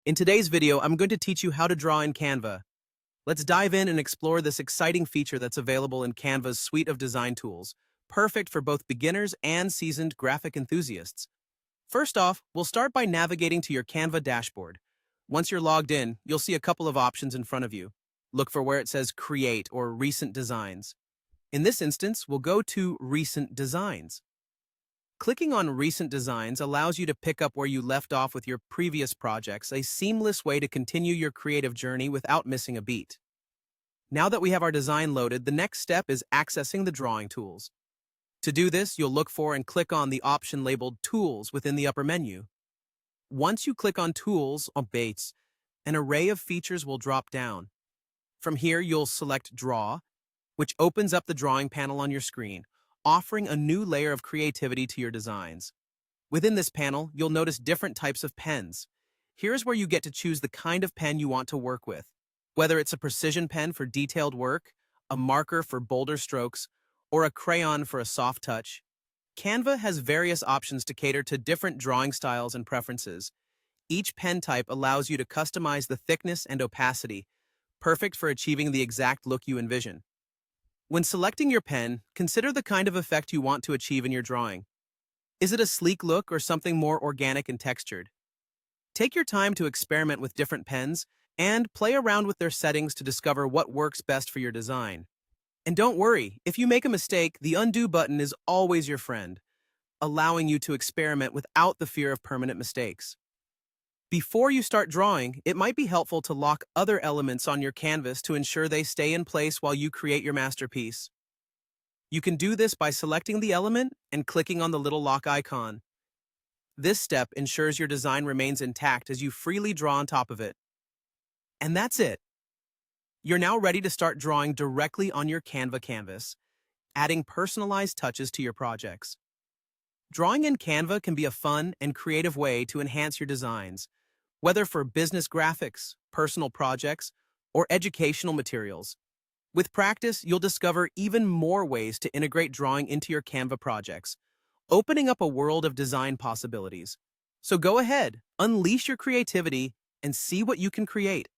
In today's video, I'm going to teach you how to draw in Canva. Let's dive in and explore this exciting feature that's available in Canva's suite of design tools, perfect for both beginners and seasoned graphic enthusiasts. First off, we'll start by navigating to your Canva dashboard. Once you're logged in, you'll see a couple of options in front of you. Look for where it says Create or Recent Designs. In this instance, we'll go to Recent Designs. Clicking on Recent Designs allows you to pick up where you left off with your previous projects, a seamless way to continue your creative journey without missing a beat. Now that we have our design loaded, the next step is accessing the drawing tools. To do this, you'll look for and click on the option labeled Tools within the upper menu. Once you click on Tools on Bates, an array of features will drop down. From here, you'll select Draw, which opens up the drawing panel on your screen, offering a new layer of creativity to your designs. Within this panel, you'll notice different types of pens. Here's where you get to choose the kind of pen you want to work with. Whether it's a precision pen for detailed work, a marker for bolder strokes, or a crayon for a soft touch, Canva has various options to cater to different drawing styles and preferences. Each pen type allows you to customize the thickness and opacity, perfect for achieving the exact look you envision. When selecting your pen, consider the kind of effect you want to achieve in your drawing. Is it a sleek look or something more organic and textured? Take your time to experiment with different pens and play around with their settings to discover what works best for your design. And don't worry, if you make a mistake, the undo button is always your friend, allowing you to experiment without the fear of permanent mistakes. Before you start drawing, it might be helpful to lock other elements on your canvas to ensure they stay in place while you create your masterpiece. You can do this by selecting the element and clicking on the little lock icon. This step ensures your design remains intact as you freely draw on top of it. And that's it. You're now ready to start drawing directly on your Canva canvas, adding personalized touches to your projects. Drawing in Canva can be a fun and creative way to enhance your designs, whether for business graphics, personal projects, or educational materials. With practice, you'll discover even more ways to integrate drawing into your Canva projects, opening up a world of design possibilities. So go ahead, unleash your creativity, and see what you can create.